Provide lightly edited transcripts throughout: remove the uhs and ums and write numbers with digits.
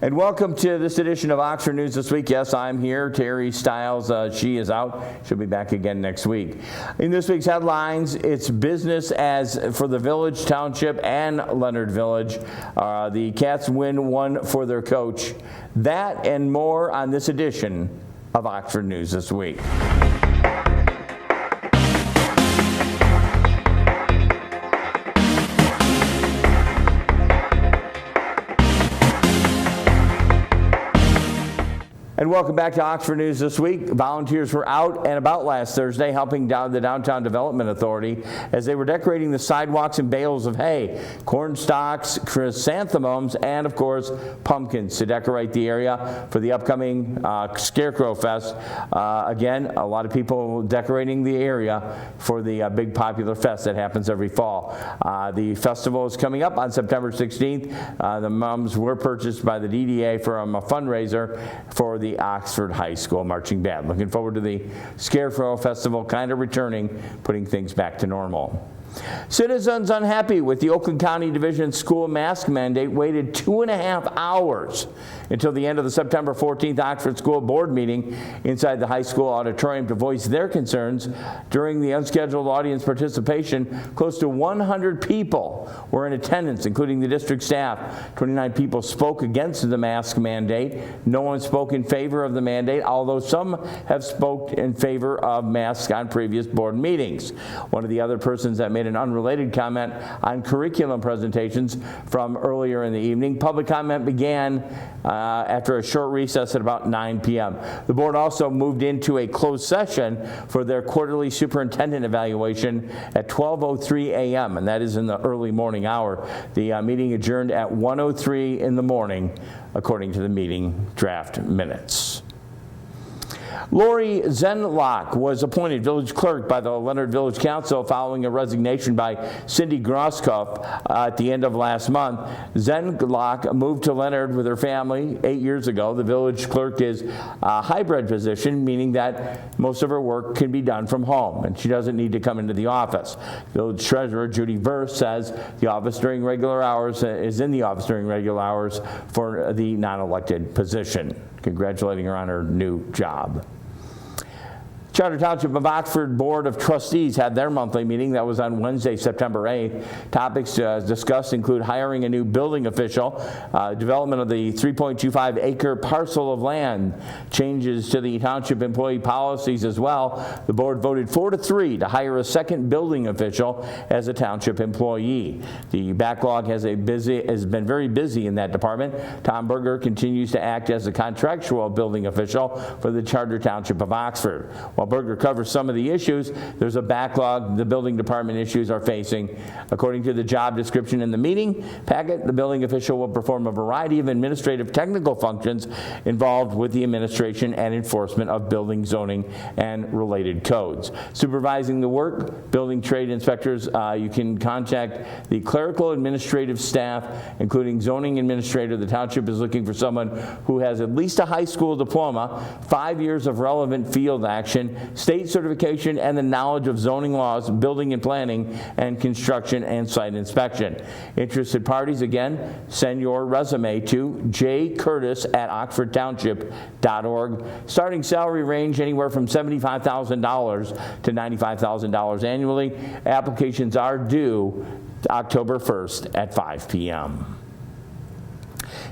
And welcome to this edition of Oxford News This Week. Yes, I'm here. Terry Stiles, she is out. She'll be back again next week. In this week's headlines, it's business as for the Village, Township, and Leonard Village. The Cats win one for their coach. That and more on this edition of Oxford News This Week. And welcome back to Oxford News This Week. Volunteers were out and about last Thursday helping the Downtown Development Authority as they were decorating the sidewalks and bales of hay, corn stalks, chrysanthemums, and of course pumpkins to decorate the area for the upcoming Scarecrow Fest. Again, a lot of people decorating the area for the big popular fest that happens every fall. The festival is coming up on September 16th. The mums were purchased by the DDA from a fundraiser for the Oxford High School Marching Band. Looking forward to the Scarecrow Festival kind of returning, putting things back to normal. Citizens unhappy with the Oakland County Division school mask mandate waited 2.5 hours until the end of the September 14th Oxford School Board meeting inside the high school auditorium to voice their concerns. During the unscheduled audience participation, close to 100 people were in attendance, including the district staff. 29 people spoke against the mask mandate. No one spoke in favor of the mandate, although some have spoke in favor of masks on previous board meetings. One of the other persons that made an unrelated comment on curriculum presentations from earlier in the evening. Public comment began after a short recess at about 9 p.m. The board also moved into a closed session for their quarterly superintendent evaluation at 12:03 a.m., and that is in the early morning hour. The meeting adjourned at 1:03 in the morning, according to the meeting draft minutes. Lori Zenlock was appointed village clerk by the Leonard Village Council following a resignation by Cindy Grosskopf at the end of last month. Zenlock moved to Leonard with her family 8 years ago. The village clerk is a hybrid position, meaning that most of her work can be done from home, and she doesn't need to come into the office. Village Treasurer Judy Verse says the office during regular hours is in the office during regular hours for the non-elected position. Congratulating her on her new job. Charter Township of Oxford Board of Trustees had their monthly meeting. That was on Wednesday, September 8th. Topics discussed include hiring a new building official, development of the 3.25-acre parcel of land, changes to the township employee policies as well. The board voted 4-3 to hire a second building official as a township employee. The backlog has been very busy in that department. Tom Berger continues to act as a contractual building official for the Charter Township of Oxford. While Berger covers some of the issues, there's a backlog the building department issues are facing. According to the job description in the meeting packet, the building official will perform a variety of administrative technical functions involved with the administration and enforcement of building, zoning, and related codes. Supervising the work, building trade inspectors, you can contact the clerical administrative staff, including zoning administrator. The township is looking for someone who has at least a high school diploma, 5 years of relevant field action, state certification, and the knowledge of zoning laws, building and planning, and construction and site inspection. Interested parties, again, send your resume to jcurtis@oxfordtownship.org. Starting salary range anywhere from $75,000 to $95,000 annually. Applications are due October 1st at 5 p.m.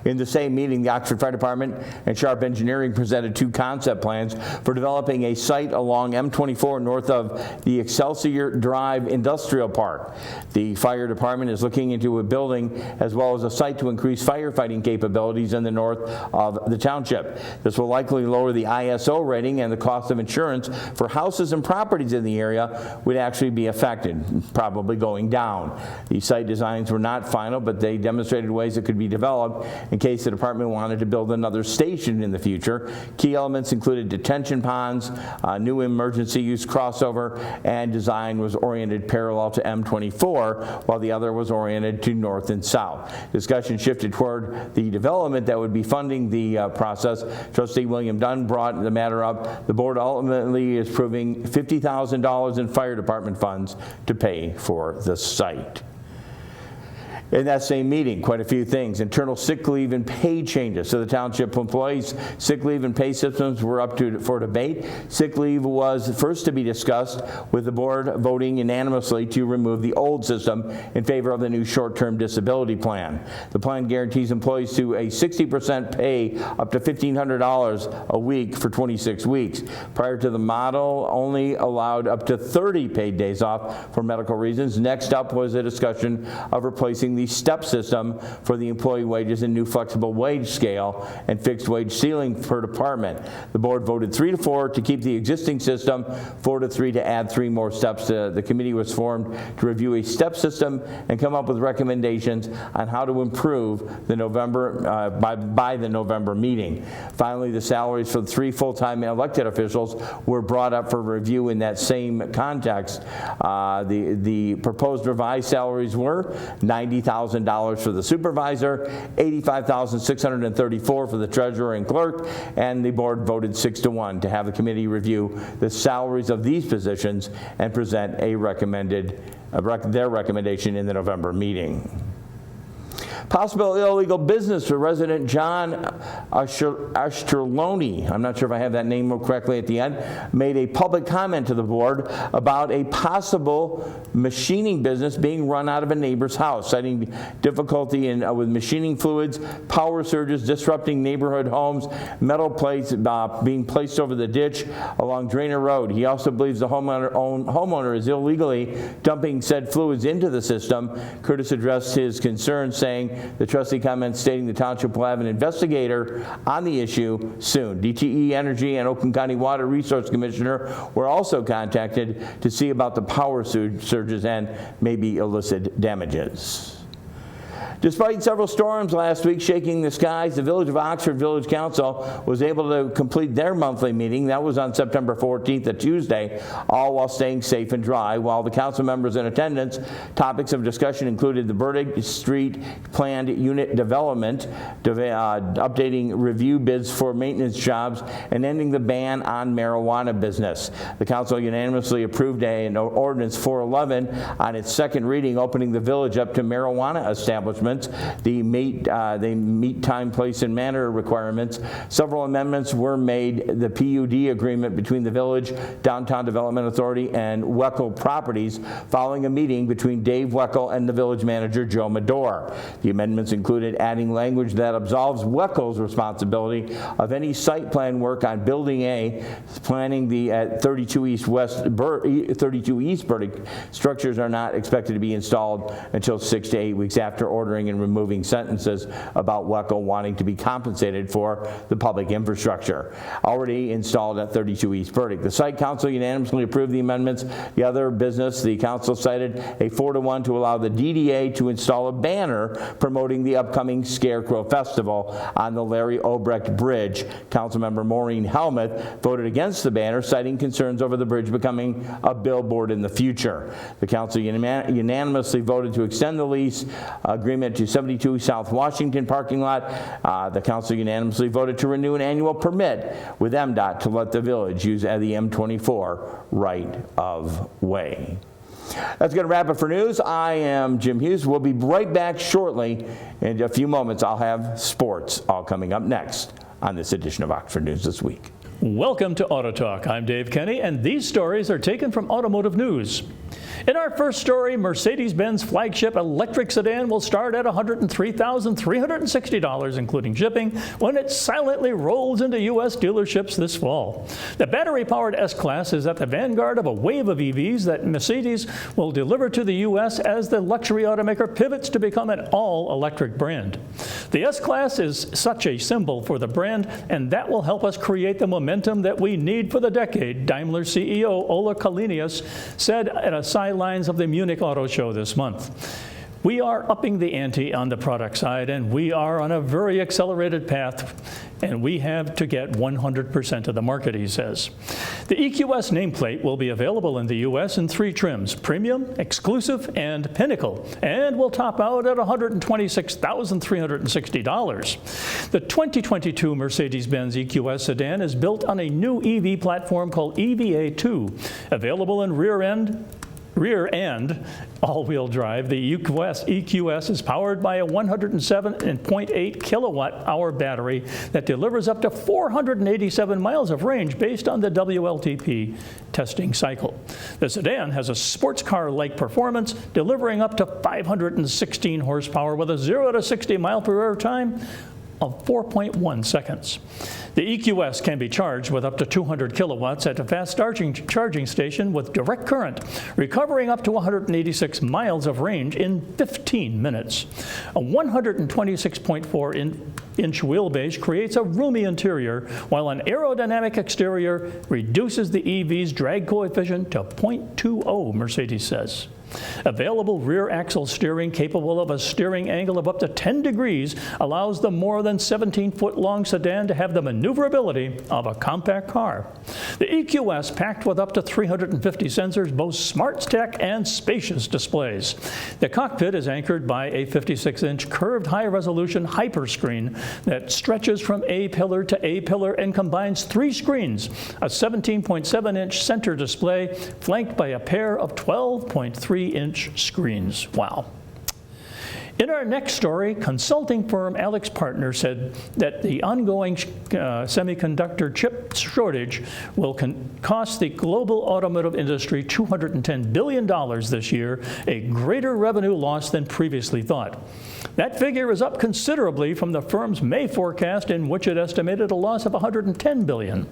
In the same meeting, the Oxford Fire Department and Sharp Engineering presented 2 concept plans for developing a site along M24 north of the Excelsior Drive Industrial Park. The fire department is looking into a building as well as a site to increase firefighting capabilities in the north of the township. This will likely lower the ISO rating, and the cost of insurance for houses and properties in the area would actually be affected, probably going down. The site designs were not final, but they demonstrated ways it could be developed in case the department wanted to build another station in the future. Key elements included detention ponds, new emergency use crossover, and design was oriented parallel to M24, while the other was oriented to north and south. Discussion shifted toward the development that would be funding the process. Trustee William Dunn brought the matter up. The board ultimately is approving $50,000 in fire department funds to pay for the site. In that same meeting, quite a few things. Internal sick leave and pay changes. So the township employees' sick leave and pay systems were up for debate. Sick leave was first to be discussed, with the board voting unanimously to remove the old system in favor of the new short-term disability plan. The plan guarantees employees to a 60% pay up to $1,500 a week for 26 weeks. Prior to the model, only allowed up to 30 paid days off for medical reasons. Next up was a discussion of replacing the STEP system for the employee wages and new flexible wage scale and fixed wage ceiling per department. The board voted 3-4 to keep the existing system, 4-3 to add 3 more steps. The committee was formed to review a STEP system and come up with recommendations on how to improve the November by the November meeting. Finally, the salaries for the 3 full-time elected officials were brought up for review in that same context. The proposed revised salaries were $90,000 for the supervisor, $85,634 for the treasurer and clerk, and the board voted 6-1 to have the committee review the salaries of these positions and present their recommendation in the November meeting. Possible illegal business for resident John Ashterloni, I'm not sure if I have that name correctly at the end, made a public comment to the board about a possible machining business being run out of a neighbor's house, citing difficulty with machining fluids, power surges disrupting neighborhood homes, metal plates being placed over the ditch along Drainer Road. He also believes the homeowner is illegally dumping said fluids into the system. Curtis addressed his concerns, saying the trustee comments stating the township will have an investigator on the issue soon. DTE Energy and Oakland County Water Resource Commissioner were also contacted to see about the power surges and maybe illicit damages. Despite several storms last week shaking the skies, the Village of Oxford Village Council was able to complete their monthly meeting. That was on September 14th, a Tuesday, all while staying safe and dry. While the council members in attendance, topics of discussion included the Burdick Street planned unit development, updating review bids for maintenance jobs, and ending the ban on marijuana business. The council unanimously approved an ordinance 411 on its second reading, opening the village up to marijuana establishments. They meet time, place, and manner requirements. Several amendments were made. The PUD agreement between the Village Downtown Development Authority and Weckel Properties following a meeting between Dave Weckel and the village manager, Joe Medor. The amendments included adding language that absolves Weckel's responsibility of any site plan work on Building A, planning the 32 East Burdick structures are not expected to be installed until 6 to 8 weeks after ordering and removing sentences about Weckel wanting to be compensated for the public infrastructure already installed at 32 East Burdick. The site council unanimously approved the amendments. The other business, the council cited a 4-1 to allow the DDA to install a banner promoting the upcoming Scarecrow Festival on the Larry Obrecht Bridge. Councilmember Maureen Helmuth voted against the banner, citing concerns over the bridge becoming a billboard in the future. The council unanimously voted to extend the lease agreement to 72 South Washington parking lot. The council unanimously voted to renew an annual permit with MDOT to let the village use the M24 right of way. That's going to wrap it for news. I am Jim Hughes. We'll be right back shortly. In a few moments, I'll have sports all coming up next on this edition of Oxford News This Week. Welcome to Auto Talk. I'm Dave Kenny, and these stories are taken from Automotive News. In our first story, Mercedes-Benz flagship electric sedan will start at $103,360, including shipping, when it silently rolls into U.S. dealerships this fall. The battery-powered S-Class is at the vanguard of a wave of EVs that Mercedes will deliver to the U.S. as the luxury automaker pivots to become an all-electric brand. The S-Class is such a symbol for the brand, and that will help us create the momentum that we need for the decade, Daimler CEO Ola Källenius said at a sidelines of the Munich Auto Show this month. We are upping the ante on the product side, and we are on a very accelerated path, and we have to get 100% of the market, he says. The EQS nameplate will be available in the U.S. in 3 trims, Premium, Exclusive, and Pinnacle, and will top out at $126,360. The 2022 Mercedes-Benz EQS sedan is built on a new EV platform called EVA2, available in rear-end rear and all-wheel drive. The EQS is powered by a 107.8 kilowatt-hour battery that delivers up to 487 miles of range based on the WLTP testing cycle. The sedan has a sports car-like performance, delivering up to 516 horsepower with a 0 to 60 mile per hour time of 4.1 seconds. The EQS can be charged with up to 200 kilowatts at a fast charging station with direct current, recovering up to 186 miles of range in 15 minutes. A 126.4-inch wheelbase creates a roomy interior, while an aerodynamic exterior reduces the EV's drag coefficient to 0.20, Mercedes says. Available rear axle steering capable of a steering angle of up to 10 degrees allows the more than 17-foot-long sedan to have the maneuverability of a compact car. The EQS, packed with up to 350 sensors, boasts smart tech and spacious displays. The cockpit is anchored by a 56-inch curved high-resolution hyperscreen that stretches from A pillar to A pillar and combines 3 screens, a 17.7-inch center display flanked by a pair of 12.3-inch screens. Wow. In our next story, consulting firm AlixPartners said that the ongoing semiconductor chip shortage will cost the global automotive industry $210 billion this year, a greater revenue loss than previously thought. That figure is up considerably from the firm's May forecast, in which it estimated a loss of $110 billion.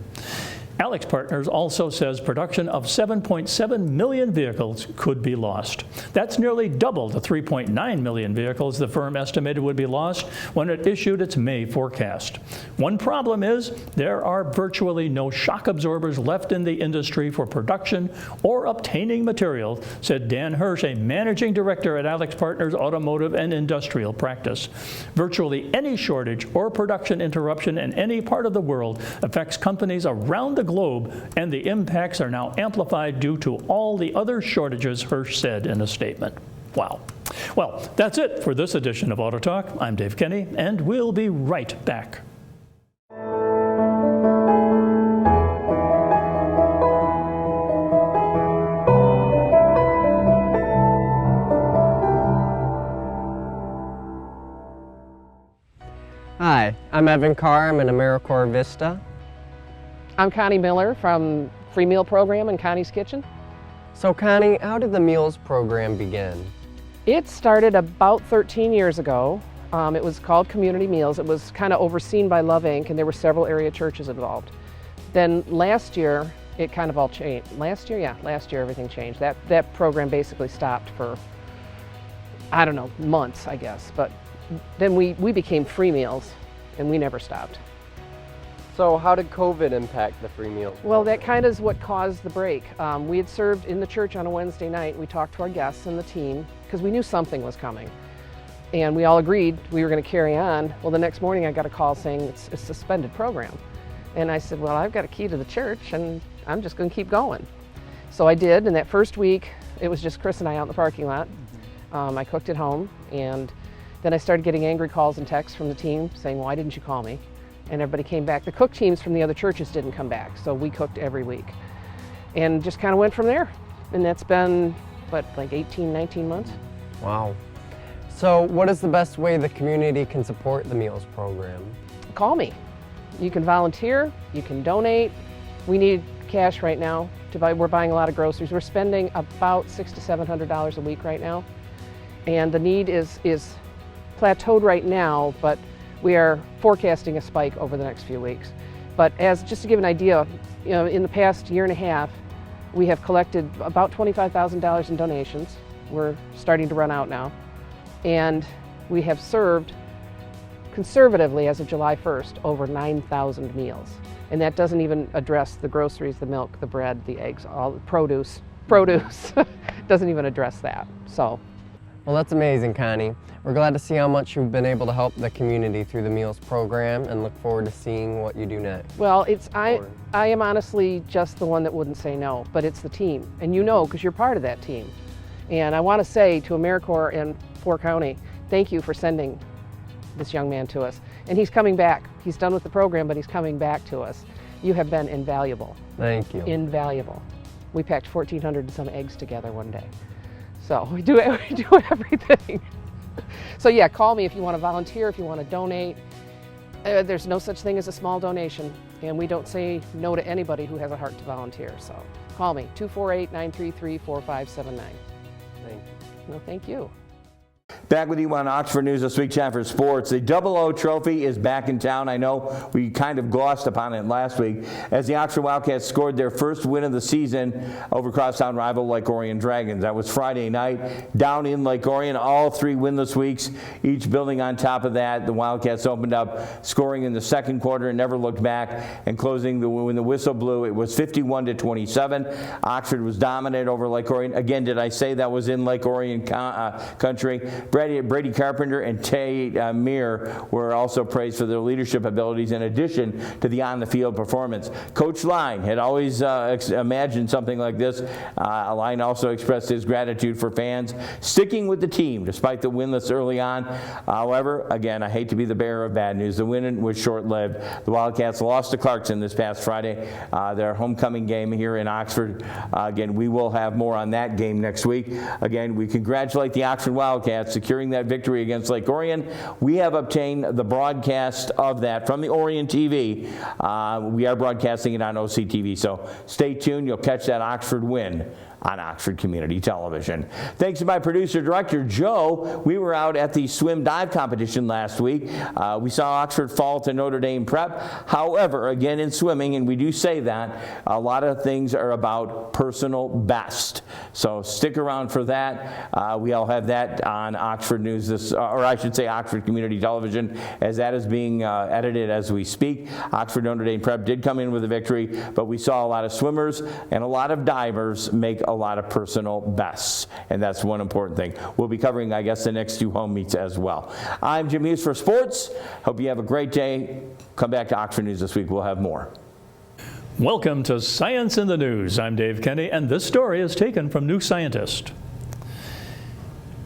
AlixPartners also says production of 7.7 million vehicles could be lost. That's nearly double the 3.9 million vehicles the firm estimated would be lost when it issued its May forecast. One problem is there are virtually no shock absorbers left in the industry for production or obtaining material, said Dan Hirsch, a managing director at AlixPartners Automotive and Industrial Practice. Virtually any shortage or production interruption in any part of the world affects companies around the globe, and the impacts are now amplified due to all the other shortages, Hirsch said in a statement. Wow. Well, that's it for this edition of Auto Talk. I'm Dave Kenny, and we'll be right back. Hi, I'm Evan Carr. I'm an AmeriCorps Vista. I'm Connie Miller from Free Meal Program in Connie's Kitchen. So Connie, how did the Meals program begin? It started about 13 years ago. It was called Community Meals. It was kind of overseen by Love Inc., and there were several area churches involved. Then last year, it kind of all changed. Last year everything changed. That program basically stopped for, I don't know, months, I guess. But then we became Free Meals, and we never stopped. So how did COVID impact the Free Meals Well, program? that kind of is what caused the break. We had served in the church on a Wednesday night. We talked to our guests and the team because we knew something was coming. And we all agreed we were going to carry on. Well, the next morning I got a call saying it's a suspended program. And I said, well, I've got a key to the church and I'm just going to keep going. So I did, and that first week it was just Chris and I out in the parking lot. I cooked at home, and then I started getting angry calls and texts from the team saying, why didn't you call me? And everybody came back. The cook teams from the other churches didn't come back, so we cooked every week. And just kind of went from there. And that's been, like 18, 19 months? Wow. So what is the best way the community can support the Meals program? Call me. You can volunteer, you can donate. We need cash right now to buy. We're buying a lot of groceries. We're spending about $600 to $700 a week right now. And the need is plateaued right now, but we are forecasting a spike over the next few weeks. But just to give an idea, in the past year and a half, we have collected about $25,000 in donations. We're starting to run out now. And we have served, conservatively, as of July 1st, over 9,000 meals. And that doesn't even address the groceries, the milk, the bread, the eggs, all the produce. Doesn't even address that, so. Well, that's amazing, Connie. We're glad to see how much you've been able to help the community through the Meals program, and look forward to seeing what you do next. Well, I am honestly just the one that wouldn't say no, but it's the team. And you know, because you're part of that team. And I want to say to AmeriCorps and Fort County, thank you for sending this young man to us. And he's coming back. He's done with the program, but he's coming back to us. You have been invaluable. Thank you. Invaluable. We packed 1,400 and some eggs together one day. So we do everything. So yeah, call me if you want to volunteer, if you want to donate. There's no such thing as a small donation, and we don't say no to anybody who has a heart to volunteer. So call me, 248-933-4579. Thank you. No, thank you. Back with you on Oxford News This Week, time for sports. The Double O Trophy is back in town. I know we kind of glossed upon it last week as the Oxford Wildcats scored their first win of the season over crosstown rival Lake Orion Dragons. That was Friday night down in Lake Orion. All three winless weeks, each building on top of that. The Wildcats opened up scoring in the second quarter and never looked back, and closing when the whistle blew, it was 51-27. Oxford was dominant over Lake Orion. Again, did I say that was in Lake Orion country? Brady Carpenter and Tay Meir were also praised for their leadership abilities in addition to the on-the-field performance. Coach Line had always imagined something like this. Line also expressed his gratitude for fans sticking with the team despite the winless early on. However, again, I hate to be the bearer of bad news. The win was short-lived. The Wildcats lost to Clarkson this past Friday, their homecoming game here in Oxford. Again, we will have more on that game next week. Again, we congratulate the Oxford Wildcats securing that victory against Lake Orion. We have obtained the broadcast of that from the Orion TV. We are broadcasting it on OCTV, so stay tuned. You'll catch that Oxford win on Oxford Community Television. Thanks to my producer-director, Joe. We were out at the swim dive competition last week. We saw Oxford fall to Notre Dame Prep. However, again in swimming, and we do say that, a lot of things are about personal best. So stick around for that. We all have that on Oxford News, or I should say Oxford Community Television, as that is being edited as we speak. Oxford Notre Dame Prep did come in with a victory, but we saw a lot of swimmers and a lot of divers make a lot of personal bests, and that's one important thing. We'll be covering, I guess, the next two home meets as well. I'm Jim Hughes for sports. Hope you have a great day. Come back to Oxford News This Week. We'll have more. Welcome to Science in the News. I'm Dave Kenny, and this story is taken from New Scientist.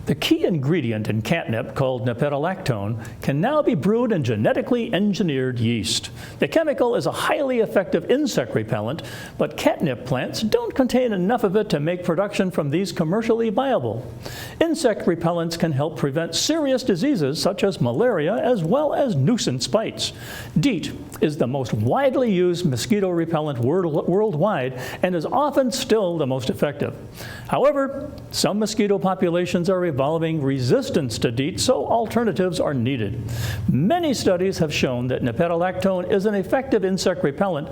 The key ingredient in catnip, called nipetolactone, can now be brewed in genetically engineered yeast. The chemical is a highly effective insect repellent, but catnip plants don't contain enough of it to make production from these commercially viable. Insect repellents can help prevent serious diseases such as malaria as well as nuisance bites. DEET is the most widely used mosquito repellent worldwide and is often still the most effective. However, some mosquito populations are evolving resistance to DEET, so alternatives are needed. Many studies have shown that nipetolactone is an effective insect repellent,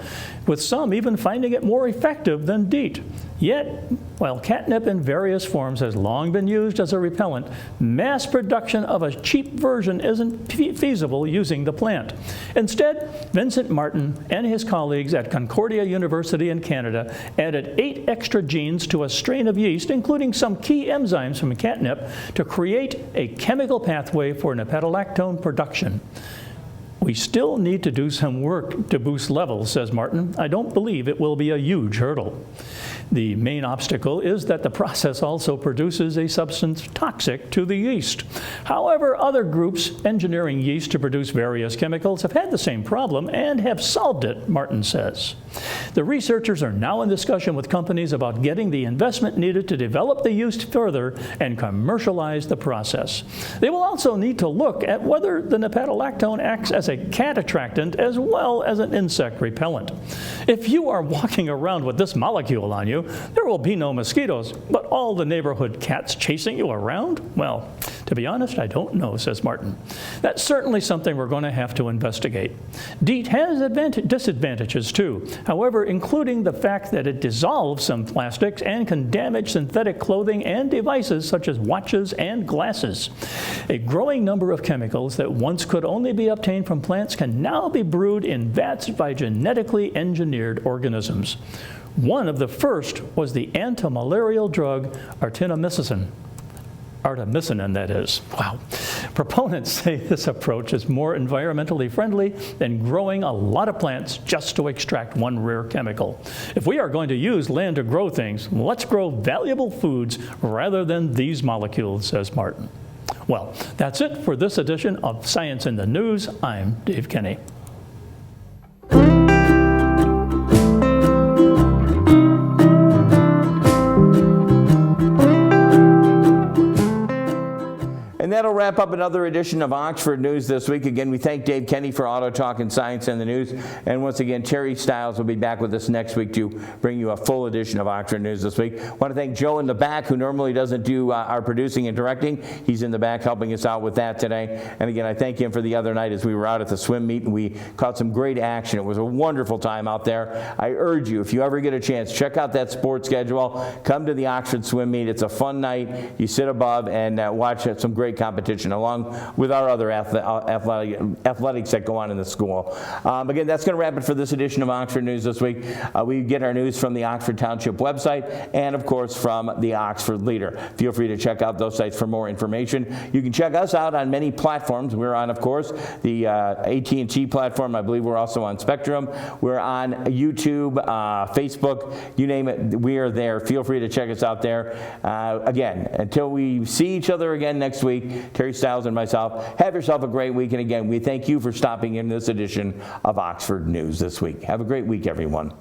with some even finding it more effective than DEET. Yet, while catnip in various forms has long been used as a repellent, mass production of a cheap version isn't feasible using the plant. Instead, Vincent Martin and his colleagues at Concordia University in Canada added 8 extra genes to a strain of yeast, including some key enzymes from catnip, to create a chemical pathway for nipetolactone production. We still need to do some work to boost levels, says Martin. I don't believe it will be a huge hurdle. The main obstacle is that the process also produces a substance toxic to the yeast. However, other groups engineering yeast to produce various chemicals have had the same problem and have solved it, Martin says. The researchers are now in discussion with companies about getting the investment needed to develop the yeast further and commercialize the process. They will also need to look at whether the nipetolactone acts as a cat attractant as well as an insect repellent. If you are walking around with this molecule on you, there will be no mosquitoes, but all the neighborhood cats chasing you around? Well, to be honest, I don't know, says Martin. That's certainly something we're going to have to investigate. DEET has disadvantages too, however, including the fact that it dissolves some plastics and can damage synthetic clothing and devices such as watches and glasses. A growing number of chemicals that once could only be obtained from plants can now be brewed in vats by genetically engineered organisms. One of the first was the antimalarial drug artemisinin. Artemisinin, that is. Wow. Proponents say this approach is more environmentally friendly than growing a lot of plants just to extract one rare chemical. If we are going to use land to grow things, let's grow valuable foods rather than these molecules, says Martin. Well, that's it for this edition of Science in the News. I'm Dave Kenny. that'll wrap up another edition of Oxford News this week. Again, we thank Dave Kenny for Auto Talk and Science and the News. And once again, Terry Stiles will be back with us next week to bring you a full edition of Oxford News this week. I want to thank Joe in the back, who normally doesn't do our producing and directing. He's in the back helping us out with that today. And again, I thank him for the other night as we were out at the swim meet and we caught some great action. It was a wonderful time out there. I urge you, if you ever get a chance, check out that sports schedule. Come to the Oxford swim meet. It's a fun night. You sit above and watch some great competition along with our other athletics that go on in the school. Again, that's going to wrap it for this edition of Oxford News this week. We get our news from the Oxford Township website and, of course, from the Oxford Leader. Feel free to check out those sites for more information. You can check us out on many platforms. We're on, of course, the AT&T platform. I believe we're also on Spectrum. We're on YouTube, Facebook, you name it, we are there. Feel free to check us out there. Again, until we see each other again next week, Terry Stiles and myself, have yourself a great week. And again, we thank you for stopping in this edition of Oxford News this week. Have a great week, everyone.